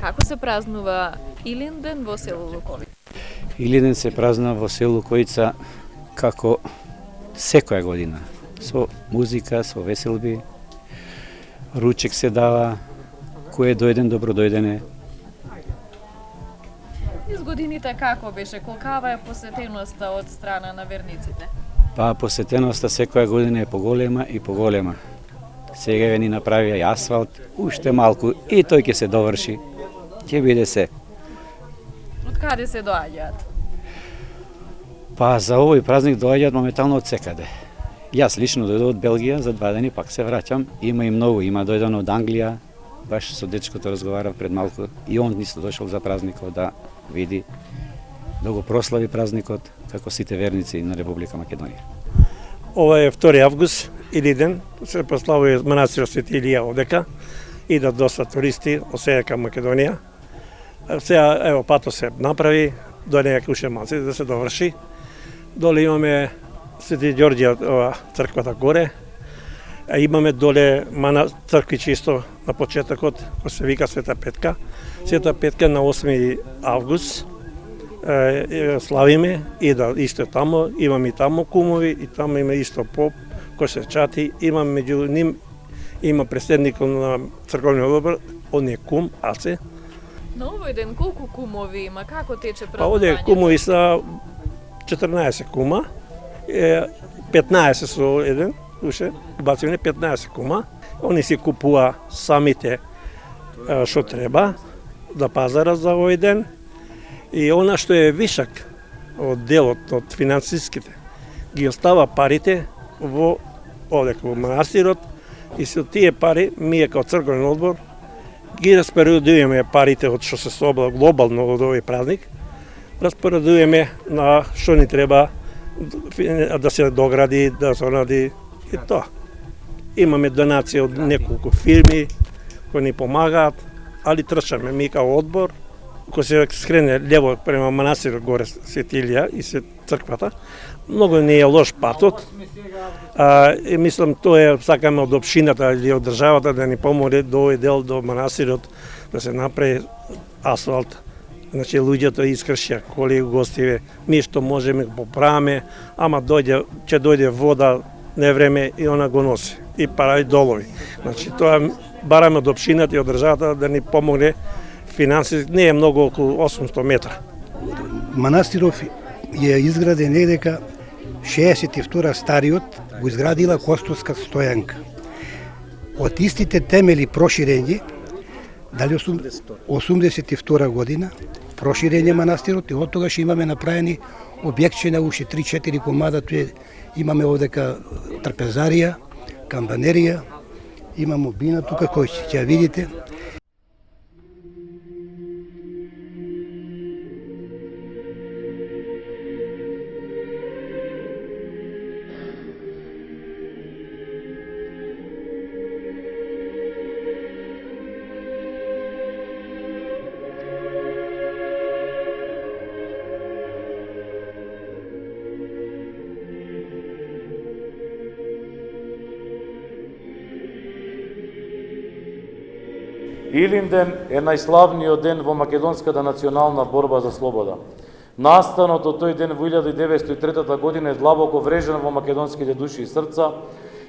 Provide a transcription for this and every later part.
Како се празнува Илинден во село Луковица? Илинден се празнува во село Луковица како секоја година. Со музика, со веселби, ручек се дава, кој е дојден, добро дојдене. Из годините како беше? Колкава е посетеноста од страна на верниците? Па посетеноста секоја година е поголема и поголема. Сега ве ни направија и асфалт, уште малку и тој ќе се доврши. Ќе биде се. Од каде се доаѓаат? Па за овој празник доаѓаат моментално од секаде. Јас лично дојдов од Белгија за 2 дни, пак се враќам. Има и многу, има дојдено од Англија. Баш со дечкото разговарав пред малку и он нисто дошол за празникот да види, да го прослави празникот како сите верници на Република Македонија. Ова е 2 август, Илинден, се прославува манастирот Свети Илија одека, идат доста туристи од сега кај Македонија. Сега ево патот се направи, до неја уште малци да се доврши. Доле имаме Свети Ѓорѓија, црквата горе. Имаме доле цркви чисто на почетокот, кој се вика Света Петка. Света Петка на 8 август славиме и да исто тамо, имаме и тамо кумови, и тамо има исто поп кој се чати, има меѓу ним има преседникот на црковниот одбор, он е кум Аце. На овој ден колку кумови има? Како тече Па празнувањето? овде кумови са 14 кума, 15 со еден, уште бацивне 15 кума. Они си купува самите што треба да пазарат за овој ден. И она што е вишак од делот од финансиските, ги остава парите во овде во манастирот и со тие пари ние како црковен одбор ги распоредуваме парите од што се собра глобално од овој празник. Распоредуваме на што ни треба да се догради, да се онади и тоа. Имаме донации од неколку фирми кои ни помагаат, али трчаме ми као одбор. Кој се скрене лево према манастирот горе Свети Илија и се црквата, многу не е лош патот. И мислам тоа е сакаме од општината или од државата да ни помогне до овој дел до манастирот да се направи асфалт. Значи луѓето искршија коли гостиве, ми што можеме го поправиме, ама ќе дојде вода не време и она го носи и прави долови. Значи тоа бараме од општината и од државата да ни помогне финанси, не е многу, околу 800 метра. Манастиров е изграден недека 62 стариот го изградила Костовска стојанка. Од истите темели проширење, дали 82 година, проширење манастирот и од тогаш имаме направени објектче на уште 3-4 комада, имаме овдека трпезарија, камбанерија, има мобина тука кој ќе ја видите. Илинден е најславниот ден во македонската национална борба за слобода. Настанот од тој ден во 1903 година е длабоко врежен во македонските души и срца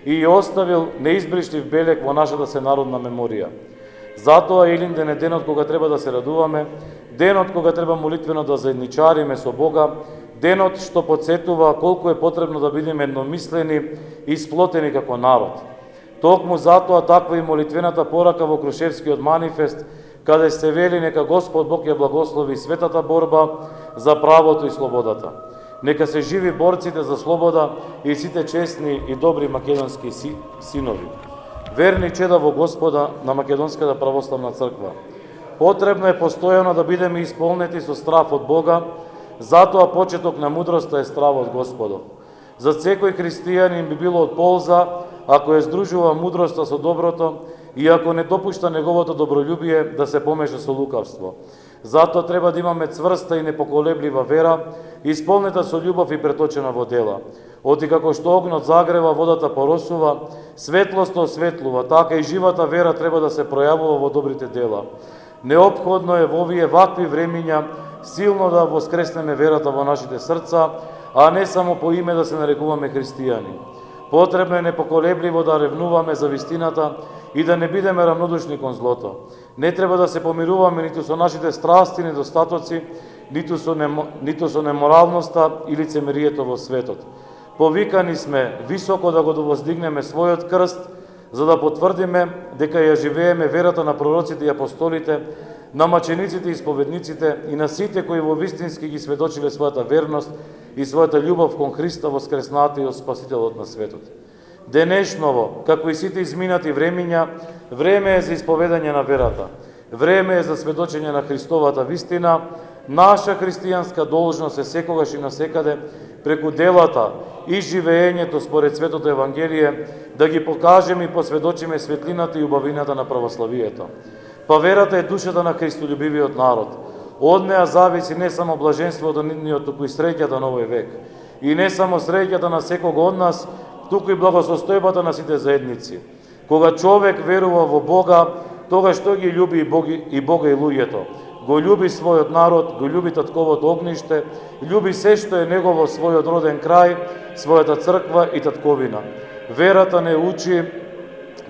и оставил неизбришлив белег во нашата сенародна меморија. Затоа Илинден е денот кога треба да се радуваме, денот кога треба молитвено да заедничариме со Бога, денот што потсетува колку е потребно да бидеме едномислени и сплотени како народ. Токму затоа таква и молитвената порака во Крушевскиот манифест, каде се вели нека Господ Бог ја благослови светата борба за правото и слободата. Нека се живи борците за слобода и сите честни и добри македонски синови. Верни чеда во Господа на Македонската православна црква. Потребно е постојано да бидеме исполнети со страв од Бога, затоа почеток на мудроста е страв од Господов. За секој христијанин би било од полза ако ја здружува мудроста со доброто и ако не допушта неговото добролюбие да се помеша со лукавство. Затоа треба да имаме цврста и непоколеблива вера, исполнета со љубов и преточена во дела. Оти како што огнот загрева, водата поросува, светлоста осветлува, така и живата вера треба да се пројавува во добрите дела. Неопходно е во овие вакви времиња силно да воскреснеме верата во нашите срца, а не само по име да се нарекуваме христијани. Потребно е непоколебливо да ревнуваме за вистината и да не бидеме равнодушни кон злото. Не треба да се помируваме ниту со нашите страсти и недостатоци, ниту со неморалноста и лицемерието во светот. Повикани сме високо да го воздигнеме својот крст, за да потврдиме дека ја живееме верата на пророците и апостолите, на мачениците и исповедниците и на сите кои во вистински ги сведочиле својата верност и својата љубов кон Христа воскреснатиот Спасителот на светот. Денешново, како и сите изминати времиња, време е за исповедање на верата. Време е за сведочење на Христовата вистина. Наша христијанска должност е секогаш и насекаде, преку делата и живеењето според Светото Евангелие, да ги покажеме и посведочиме светлината и убавината на православието. Па верата е душата на христолюбивиот народ. Од неа зависи не само блаженството нивниот, туку и среќата на овој век. И не само среќата на секого од нас, туку и благосостојбата на сите заедници. Кога човек верува во Бога, тогаш тој ги љуби и Бога и луѓето. Го љуби својот народ, го љуби татковото огниште, љуби се што е негово, својот роден крај, својата црква и татковина. Верата не учи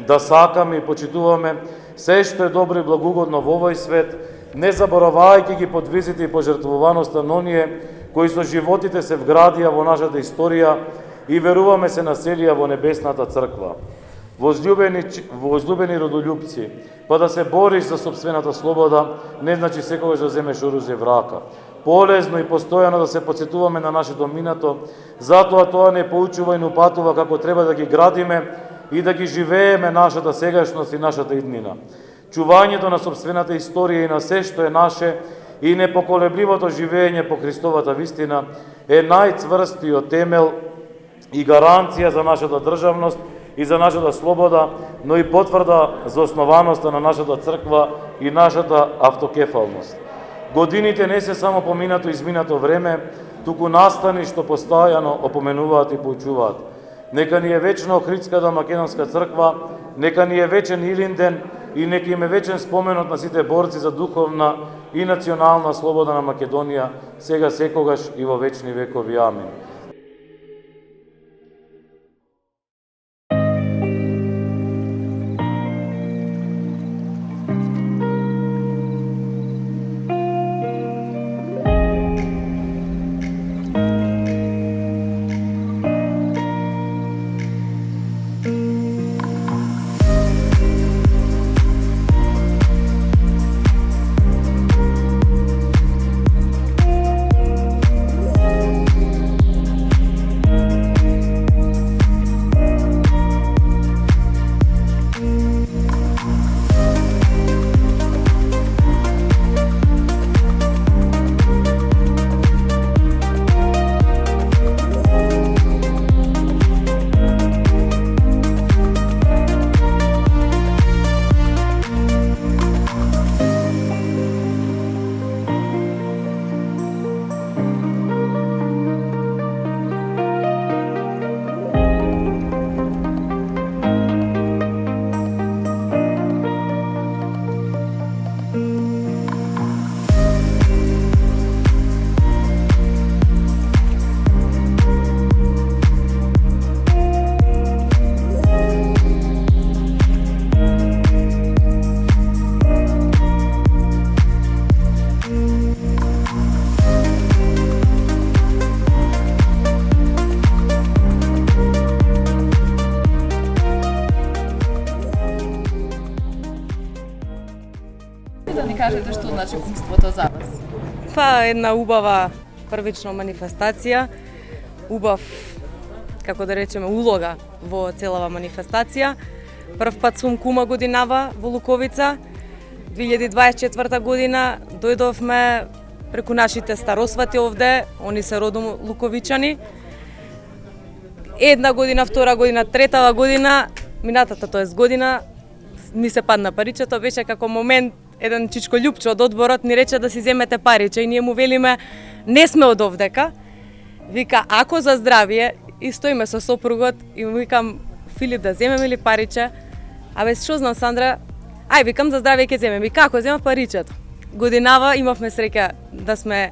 да сакаме и почитуваме се што е добро и благогодно во овој свет, не заборавајќи ги подвизите и пожртвуваноста на оние кои со животите се вградија во нашата историја и веруваме се населија во небесната црква. Возлюбени родолюбци, па да се бориш за сопствената слобода, не значи секогаш да земеш оружје в рака. Полезно и постојано да се подсетуваме на нашето минато, затоа тоа не поучува и не упатува како треба да ги градиме и да ги живееме нашата сегашност и нашата иднина. Чувањето на сопствената историја и на се што е наше и непоколебливото живење по Христовата вистина е најцврстиот темел и гаранција за нашата државност и за нашата слобода, но и потврда за основаноста на нашата црква и нашата автокефалност. Годините не се само поминато и изминато време, туку настани што постојано опоменуваат и поучуваат. Нека ни е вечно Охридската македонска црква, нека ни е вечен Илинден и нека им е вечен споменот на сите борци за духовна и национална слобода на Македонија, сега секогаш и во вечни векови. Амин. Да ни кажете што значи кумството за вас? Па една убава првична манифестација, убав, како да речеме, улога во целава манифестација. Прв пат сум кума годинава во Луковица. 2024 година дојдовме преку нашите старосвати овде, они се родом луковичани. Една година, втора година, третава година, минатата тоест година, ми се падна паричето, беше како момент, еден чичко љупче од одборот ни рече да си земете париче и ние му велиме не сме од овдека. Вика ако за здравие и стоиме со сопругот и му викам Филип да земеме ли париче? Абе што знам Сандра, Ај, викам, за здравје ќе земем. И како земав паричето? Годинава имавме среќа да сме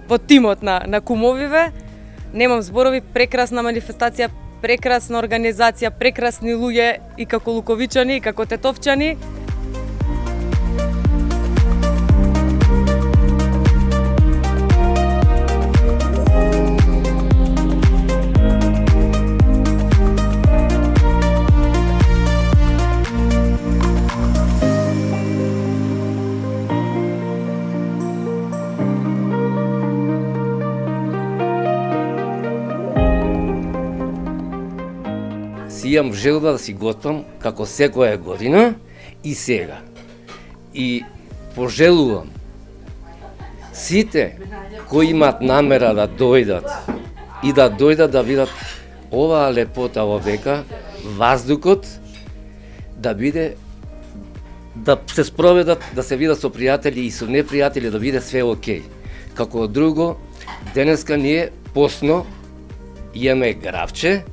под тимот на кумовиве. Немам зборови, прекрасна манифестација, прекрасна организација, прекрасни луѓе и како луковичани, и како тетовчани. Си имам желба да си готвам како секоја година и сега. И пожелувам сите кои имаат намера да дојдат и да дојдат да видат оваа лепота овека, ваздухот, да биде, да се спроведат, да се видат со пријатели и со непријатели, да биде све окей. Како друго, денеска ние постно имаме гравче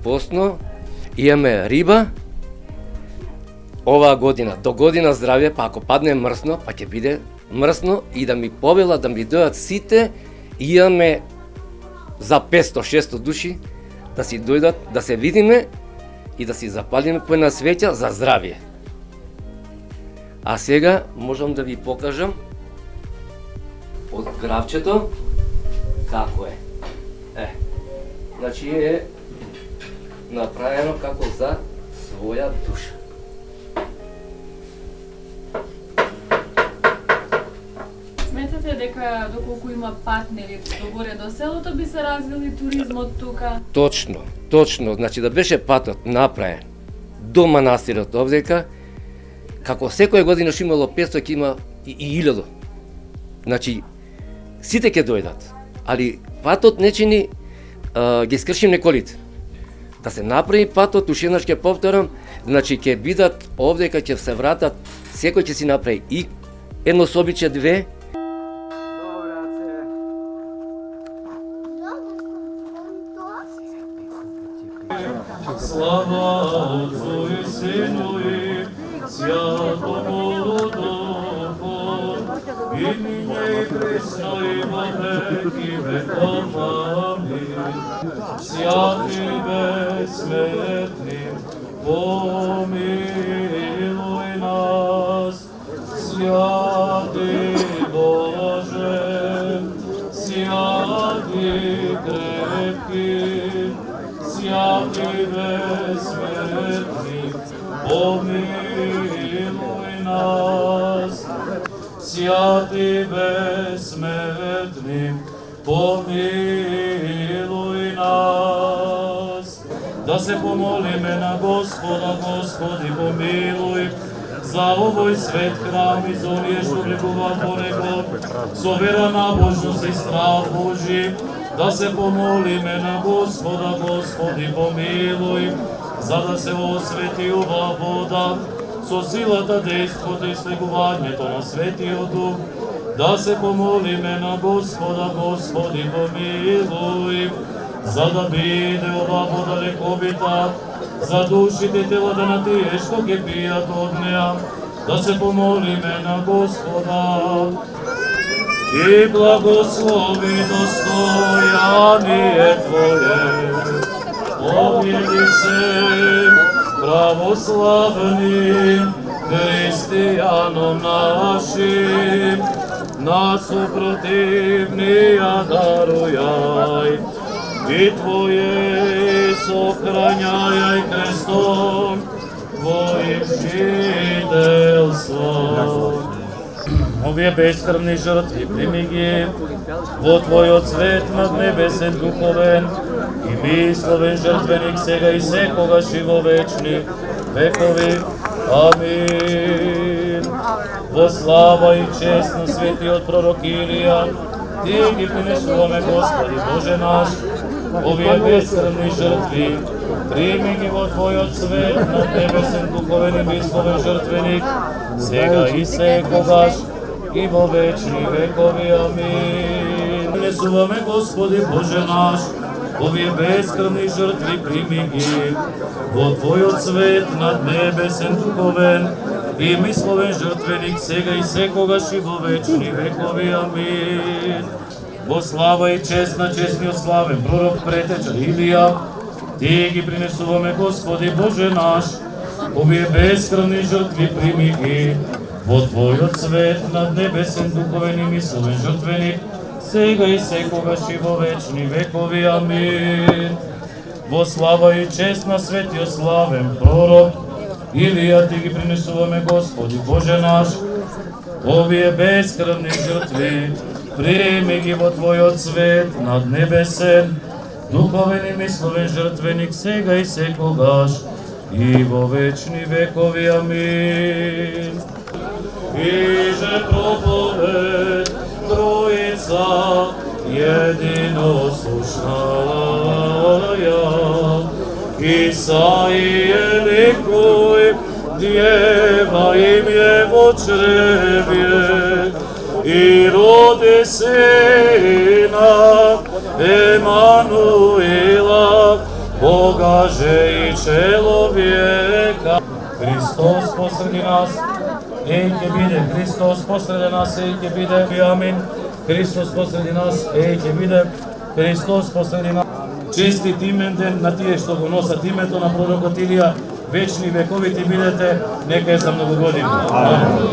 постно, имаме риба, оваа година, до година здравје, па ако падне мрсно, па ќе биде мрсно и да ми повела, да ми дојат сите, имаме за 500-600 души, да си дојдат, да се видиме и да си запалиме по една свеќа за здравје. А сега можам да ви покажам од гравчето како е. Значи е направено како за своја душа. Сметате дека доколку има партнери до горе до селото би се развил и туризмот тука? Точно, значи да беше патот направен до манастирот овдека, како секоја година што имало 500, ќе има и 1000. Значи, сите ќе дојдат, али патот не чини ги скршим неколите. Да се направи патот, уште еднаш ќе повторам, значи ќе бидат овдека, ќе се вратат, секој ќе си направи и едно собиче, две. Слава Отцу и Сину и Святому Духу, и нине и пресно и во веки веков. Амин. Святи безсмертни, помилуй нас. Святи Боже, святи крепки, святи безсмертни, помилуй нас. Святи безсмертни, помилуй нас. Да се помолиме на Господа, Господи помилуй, за овој свет храм и за оние што влегуваат во него, со вера, набожност и страх Божи. Да се помолиме на Господа, Господи помилуй, за да се освети оваа вода, со силата, дејството и слегувањето на Светиот Дух. Да се помолиме на Господа, Господи помилуй, за да биде оваа вода лековита за душите и телата на тие што ќе пијат од неа. Да се помолиме на Господа и благослови достојание Твое. Обједи се православни христијаном нашим, на супротивнија дарујај и Твое сохрањај крестом Твоим жителство. Овие бескрвни жртви прими ги во Твојот свет наднебесен духовен и мисловен жртвеник сега и секогаш и во вечни векови. Амин. Во слава и чест на светиот пророк Илија, Ти ги принесуваме, Господи Боже наш, овие бескрвни жртви, прими ги во Твојот свет наднебесен духовен и мисловен жртвеник, сега и секогаш и во вечни векови. Амин. Принесуваме, Господи Боже наш, овие бескрвни жртви прими ги, во Твојот свет над небесен духовен и мисловен жртвеник сега и секогаш и во вечни векови. Амин. Во слава и чест на честниот славен пророк претеча Илија, Ти ги принесуваме, Господи Боже наш, овие бескрвни жртви прими ги, во Твојот свет над небесен духовен и мисловен жртвеник, сега и секогаш и во вечни векови. Амин. Во слава и чест на светиот славен пророк Илија, Ти ги принесуваме, Господи Боже наш, овие бескрвни жртви прими ги во Твојот свет над небесен духовен и мисловен жртвеник, сега и секогаш и во вечни векови. Амин. И же проповед Троица единосушная, Исаия ликуй, Дева им е во чреве, и роди сина Емануила, Бога же и человека. Христос посреди нас, ей ќе биде, Христос посреди нас, ей ќе биде, амин. Христос посреди нас, ей ќе биде, Христос посреди нас. Честит имен ден на тие што го носат името на пророкот Илија, вечни векови ти бидете, нека е за многу години. Амин.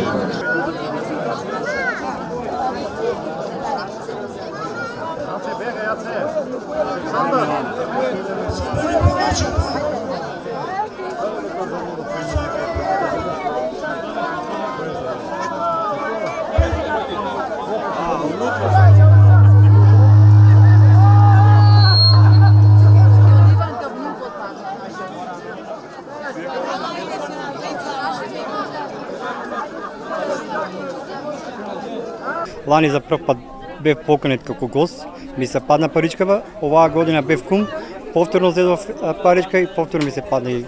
Лани за прв пат бев поканет како гост, ми се падна паричкава, оваа година бев кум, повторно зедов паричка и повторно ми се падна и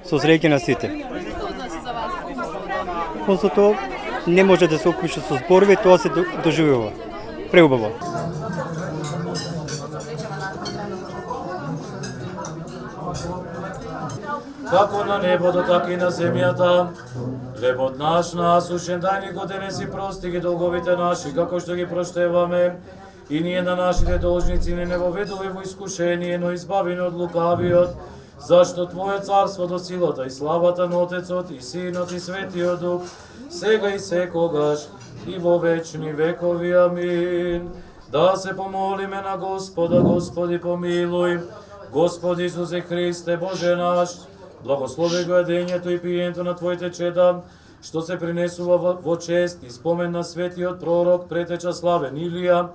со среќа на сите. Што значи за вас кумството? Кумството не може да се опише со зборови, тоа се доживува. Преубаво. Како на небото, така и на земјата, хлебот наш насушен дај ни го денес и прости ги долговите наши, како што ги проштеваме, и ние на нашите должници не воведувай во искушение, но избави ни од лукавиот, зашто Твое царство до силата и славата на Отецот и Синот и Светиот Дух, сега и секогаш и во вечни векови. Амин. Да се помолиме на Господа, Господи помилуј, Господи Исусе Христе, Боже наш, благослови го едењето и пиењето на Твоите чеда, што се принесува во чест и спомен на светиот пророк претеча славен Илија,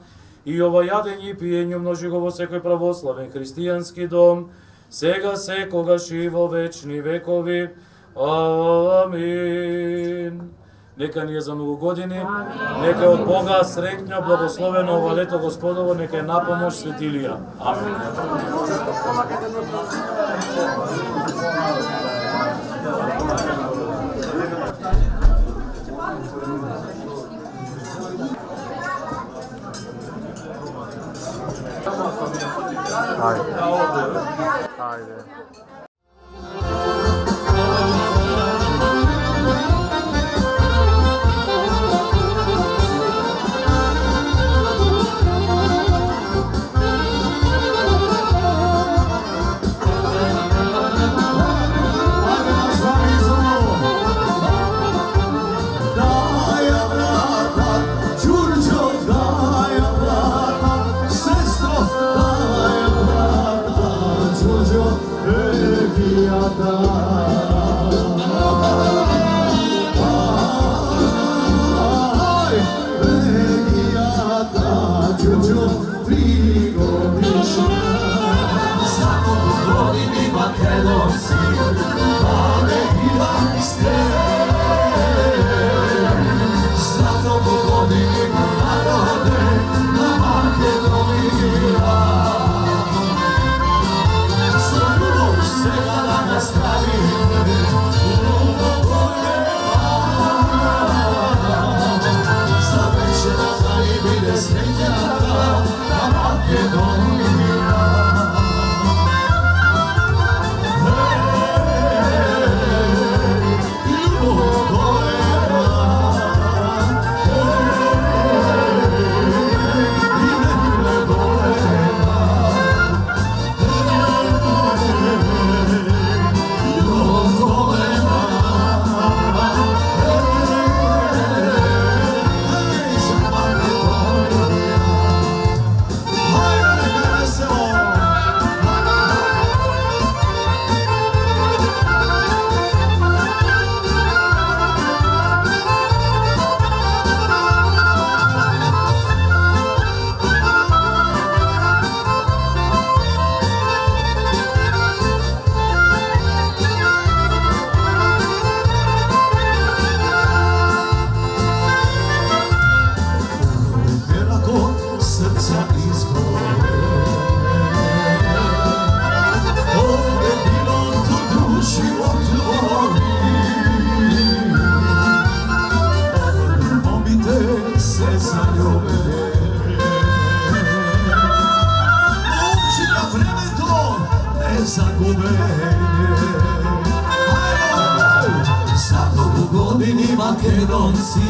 и ова јадење и пиење умножи го во секој православен христијански дом, сега секогаш и во вечни векови. Амин. Нека ни е за многу години, нека од Бога среќно, благословено ова лето Господово, нека е напомош свет Илија. Амин. Ajde. Makedonci,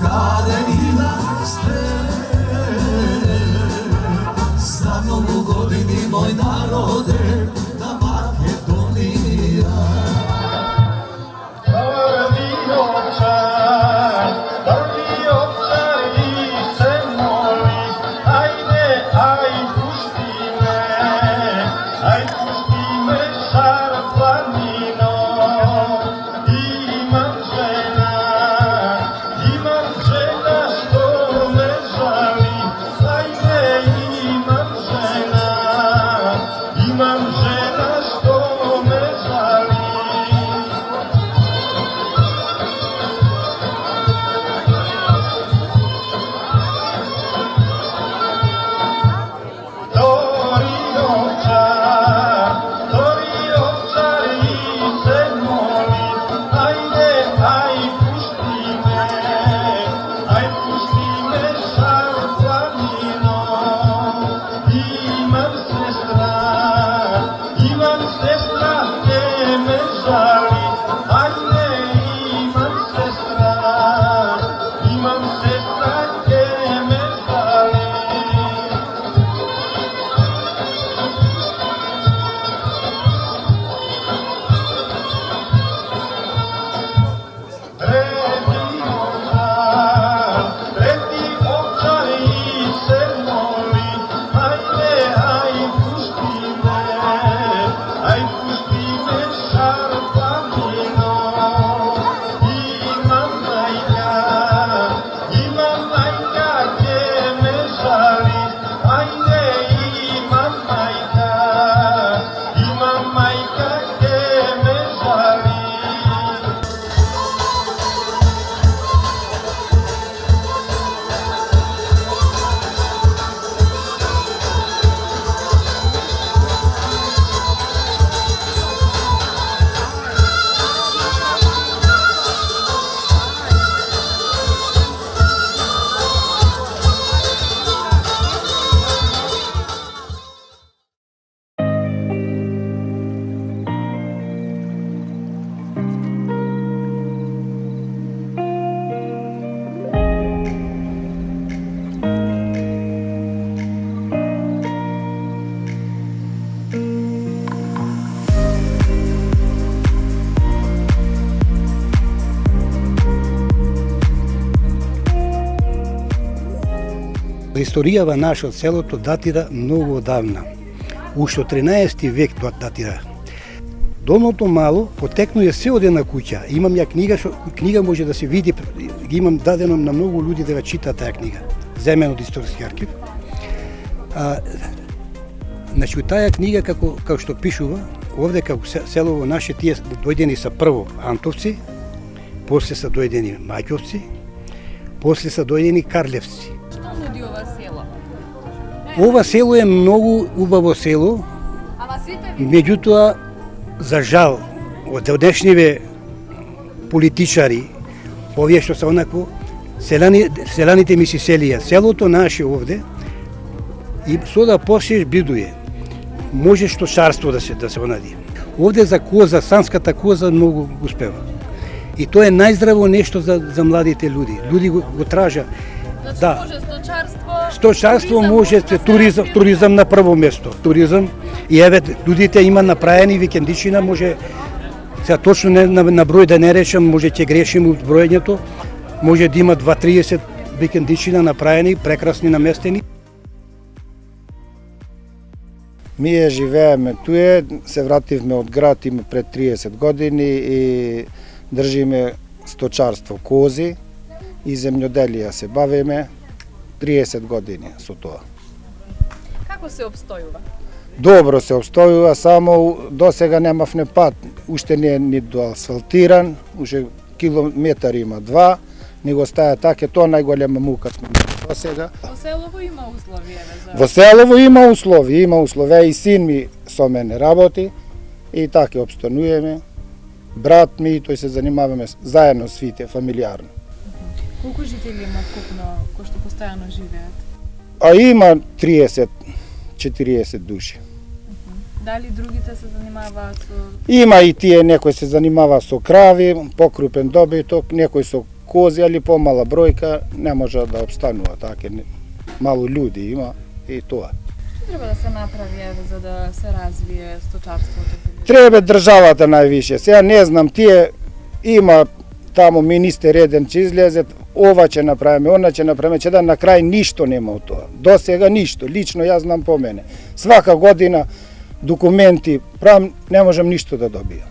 kada idete, za novu godini moj narode, da Makedonija. Prvi ovčar i se moli, ajde, aj pušti me šarpanino. Imam žena što me žali, ajde imam žena što me žali. Tori ovčar i te moli, ajde, aj pušti me šarpanino. Imam sestra ke me žali, ajde imam sestra ke me žali. Treti ovčar i se moli, ajde, aj pušti me šarpanino. Imam majka ke me žali, ajde imam majka ke me žali. Историјава наша од селото датира многу одавна. Уште од 13 век датира. Долното мало потекнува се од една куќа. Имам ја книга може да се види, ги имам дадено на многу луѓе да ја читаат таа книга. Земен од историски архив. Значи, таа книга како што пишува, овде како селово наше тие дојдени са прво Антовци, после са дојдени Маќовци, после са дојдени Карлевци. Што нуди ова село? Ова село е многу убаво село, меѓутоа, за жал, од одешниве политичари, овие што се онако, селаните ми си селија. Селото наше овде, и со да посееш бидуе, може сточарство да се онади. Овде за коза, санската коза многу успева. И тоа е најздраво нешто за младите луѓе. Луѓе го тража. Значи да. Може Сточарство може, туризам на прво место. Туризам. И еве, луѓите има направени викендичина, може, сега точно на број да не речам, може ќе грешим од бројањето, може да има 2-30 викендичина направени, прекрасни наместени. Ние живееме туе, се вративме од град има пред 30 години и држиме сточарство кози и земјоделија се бавиме 30 години со тоа. Како се обстојува? Добро се обстојува, само до сега немавме пат, уште не е ниту асфалтиран, уште километар има 2, не го стаја така, тоа најголема мука сме до сега. Во селово има услови, Во селово има услови, и син ми со мене работи и така обстануваме. Брат ми и тој се занимаваме заедно свите, фамилијарно. Колку жители има вкупно кои што постојано живеат? А има 30-40 души. Дали другите се занимаваат со... Има и тие, некој се занимава со крави, покрупен добиток, некој со кози, али помала бројка, не може да обстанува таке. Мало луѓе има и тоа. Што треба да се направи за да се развие сточарството? Треба државата највише. Сега не знам, тие има таму министер еден ќе излезе, ова ќе направиме, она ќе направиме, ќе да на крај ништо нема од тоа. До сега ништо, лично јас знам по мене. Свака година документи правам, не можам ништо да добијам.